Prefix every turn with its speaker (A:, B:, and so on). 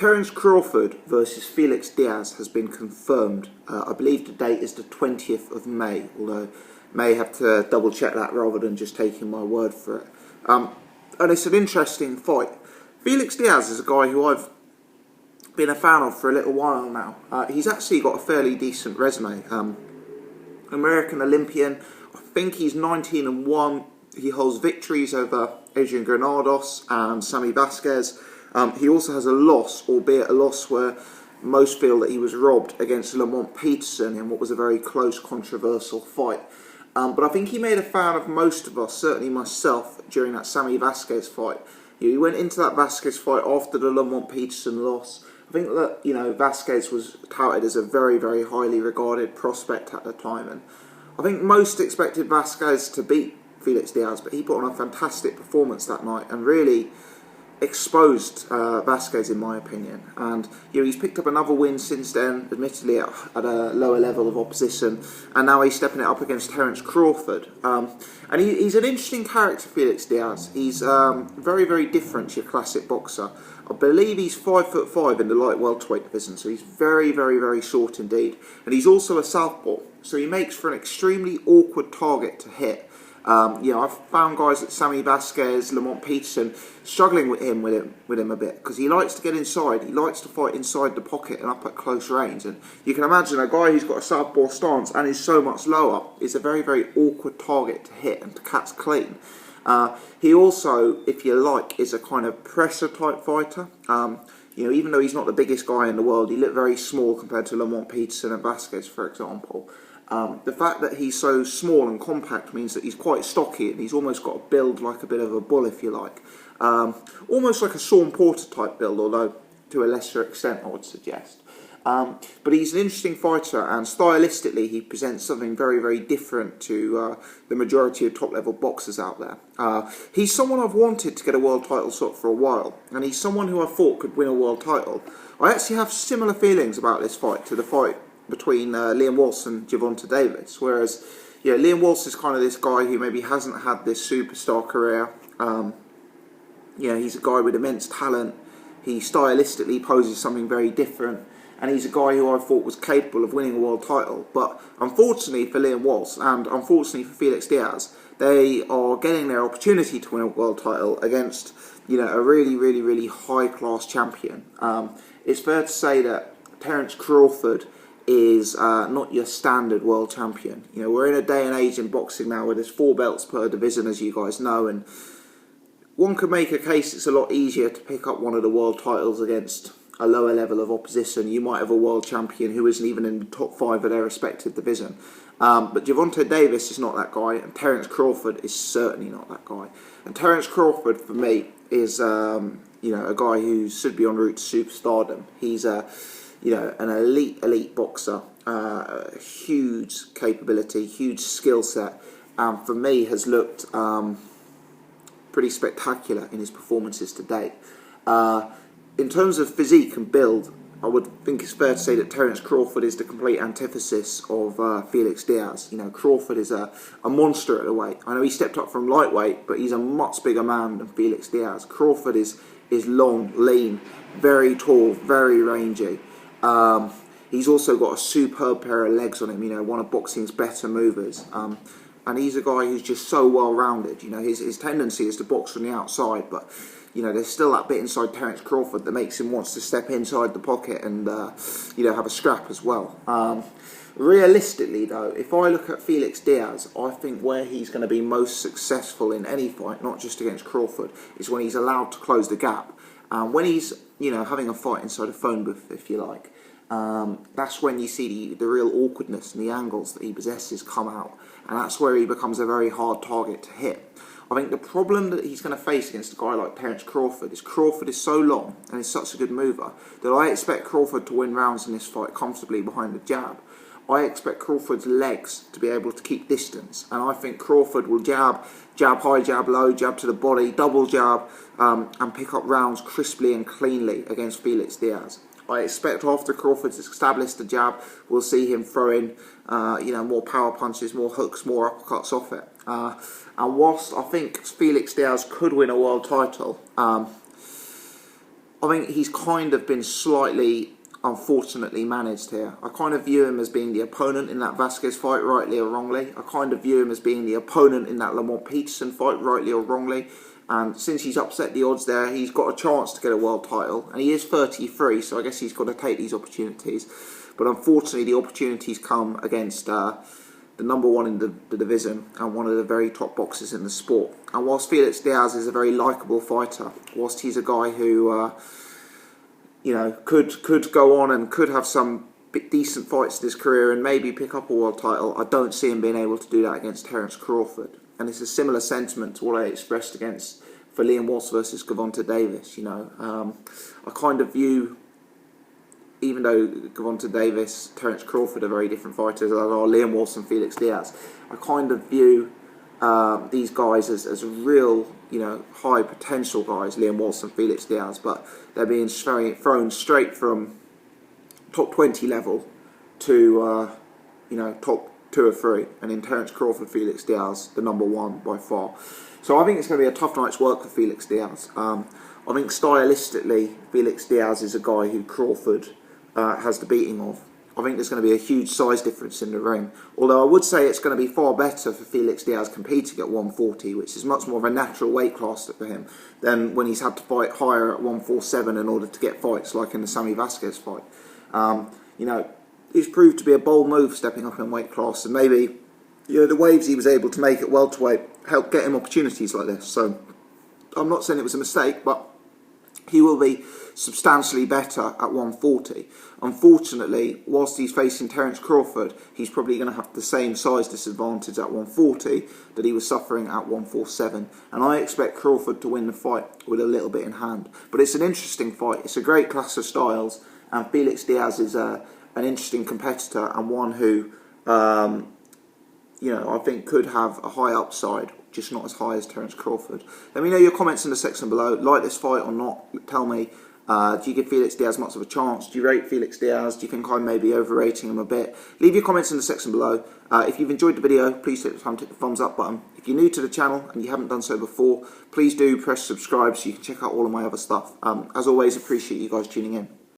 A: Terence Crawford versus Felix Diaz has been confirmed. I believe the date is the 20th of May, although may have to double check that rather than just taking my word for it. And it's an interesting fight. Felix Diaz is a guy who I've been a fan of for a little while now. He's actually got a fairly decent resume. American Olympian. I think he's 19-1. He holds victories over Adrian Granados and Sammy Vasquez. He also has a loss, albeit a loss where most feel that he was robbed against Lamont Peterson in what was a very close, controversial fight. But I think he made a fan of most of us, certainly myself, during that Sammy Vasquez fight. He went into that Vasquez fight after the Lamont Peterson loss. I think that, Vasquez was touted as a very, very highly regarded prospect at the time. And I think most expected Vasquez to beat Felix Diaz, but he put on a fantastic performance that night and really exposed Vasquez, in my opinion. And he's picked up another win since then, admittedly at a lower level of opposition, and now he's stepping it up against Terence Crawford. And he's an interesting character, Felix Diaz. He's very, very different to your classic boxer. I believe he's 5'5" in the light welterweight division, so he's very, very, very short indeed. And he's also a southpaw, so he makes for an extremely awkward target to hit. I've found guys like Sammy Vasquez, Lamont Peterson struggling with him a bit because he likes to get inside. He likes to fight inside the pocket and up at close range. And you can imagine a guy who's got a southpaw stance and is so much lower is a very, very awkward target to hit and to catch clean. He also, if you like, is a kind of pressure type fighter. Even though he's not the biggest guy in the world, he looked very small compared to Lamont Peterson and Vasquez, for example. The fact that he's so small and compact means that he's quite stocky and he's almost got a build like a bit of a bull, if you like. Almost like a Sean Porter type build, although to a lesser extent, I would suggest. But he's an interesting fighter, and stylistically he presents something very, very different to the majority of top-level boxers out there. He's someone I've wanted to get a world title shot for a while, and he's someone who I thought could win a world title. I actually have similar feelings about this fight to the fight between Liam Walsh and Gervonta Davis, whereas Liam Walsh is kind of this guy who maybe hasn't had this superstar career. He's a guy with immense talent. He stylistically poses something very different, and he's a guy who I thought was capable of winning a world title. But unfortunately for Liam Walsh and unfortunately for Felix Diaz, they are getting their opportunity to win a world title against a really, really, really high-class champion. It's fair to say that Terence Crawford is not your standard world champion. We're in a day and age in boxing now where there's 4 belts per division, as you guys know, and one could make a case it's a lot easier to pick up one of the world titles against a lower level of opposition. You might have a world champion who isn't even in the top 5 of their respective division. But Gervonta Davis is not that guy, and Terence Crawford is certainly not that guy. And Terence Crawford, for me, is a guy who should be en route to superstardom. He's an elite boxer, huge capability, huge skill set, and for me has looked pretty spectacular in his performances to date. In terms of physique and build, I would think it's fair to say that Terence Crawford is the complete antithesis of Felix Diaz. Crawford is a monster at the weight. I know he stepped up from lightweight, but he's a much bigger man than Felix Diaz. Crawford is long, lean, very tall, very rangy. He's also got a superb pair of legs on him, one of boxing's better movers. And he's a guy who's just so well-rounded. His tendency is to box from the outside, but there's still that bit inside Terence Crawford that makes him want to step inside the pocket and have a scrap as well. Realistically, though, if I look at Felix Diaz, I think where he's going to be most successful in any fight, not just against Crawford, is when he's allowed to close the gap. When he's having a fight inside a phone booth, if you like. That's when you see the real awkwardness and the angles that he possesses come out, and that's where he becomes a very hard target to hit. I think the problem that he's going to face against a guy like Terence Crawford is so long and is such a good mover that I expect Crawford to win rounds in this fight comfortably behind the jab. I expect Crawford's legs to be able to keep distance, and I think Crawford will jab high, jab low, jab to the body, double jab, and pick up rounds crisply and cleanly against Felix Diaz. I expect after Crawford's established the jab, we'll see him throwing, more power punches, more hooks, more uppercuts off it. And whilst I think Felix Diaz could win a world title, I think he's kind of been slightly unfortunately managed here. I kind of view him as being the opponent in that Vasquez fight, rightly or wrongly. I kind of view him as being the opponent in that Lamont Peterson fight, rightly or wrongly. And since he's upset the odds there, he's got a chance to get a world title. And he is 33, so I guess he's got to take these opportunities. But unfortunately, the opportunities come against the number one in the division and one of the very top boxers in the sport. And whilst Felix Diaz is a very likeable fighter, whilst he's a guy who could go on and could have some decent fights in his career and maybe pick up a world title, I don't see him being able to do that against Terence Crawford. And it's a similar sentiment to what I expressed against for Liam Walsh versus Gervonta Davis. I kind of view, even though Gervonta Davis, Terence Crawford are very different fighters, as are Liam Walsh and Felix Diaz, I kind of view these guys as real, high potential guys, Liam Walsh and Felix Diaz, but they're being thrown straight from top 20 level to top 2 or 3, and in Terence Crawford, Felix Diaz, the number 1 by far. So I think it's going to be a tough night's work for Felix Diaz. I think stylistically, Felix Diaz is a guy who Crawford has the beating of. I think there's going to be a huge size difference in the ring. Although I would say it's going to be far better for Felix Diaz competing at 140, which is much more of a natural weight class for him than when he's had to fight higher at 147 in order to get fights, like in the Sammy Vasquez fight. It's proved to be a bold move stepping up in weight class, and maybe the waves he was able to make at welterweight helped get him opportunities like this. So I'm not saying it was a mistake, but he will be substantially better at 140. Unfortunately, whilst he's facing Terence Crawford, he's probably going to have the same size disadvantage at 140 that he was suffering at 147. And I expect Crawford to win the fight with a little bit in hand. But it's an interesting fight. It's a great clash of styles, and Felix Diaz is an interesting competitor and one who, I think could have a high upside, just not as high as Terence Crawford. Let me know your comments in the section below. Like this fight or not? Tell me, do you give Felix Diaz much of a chance? Do you rate Felix Diaz? Do you think I may be overrating him a bit? Leave your comments in the section below. If you've enjoyed the video, please take the time to hit the thumbs up button. If you're new to the channel and you haven't done so before, please do press subscribe so you can check out all of my other stuff. As always, appreciate you guys tuning in.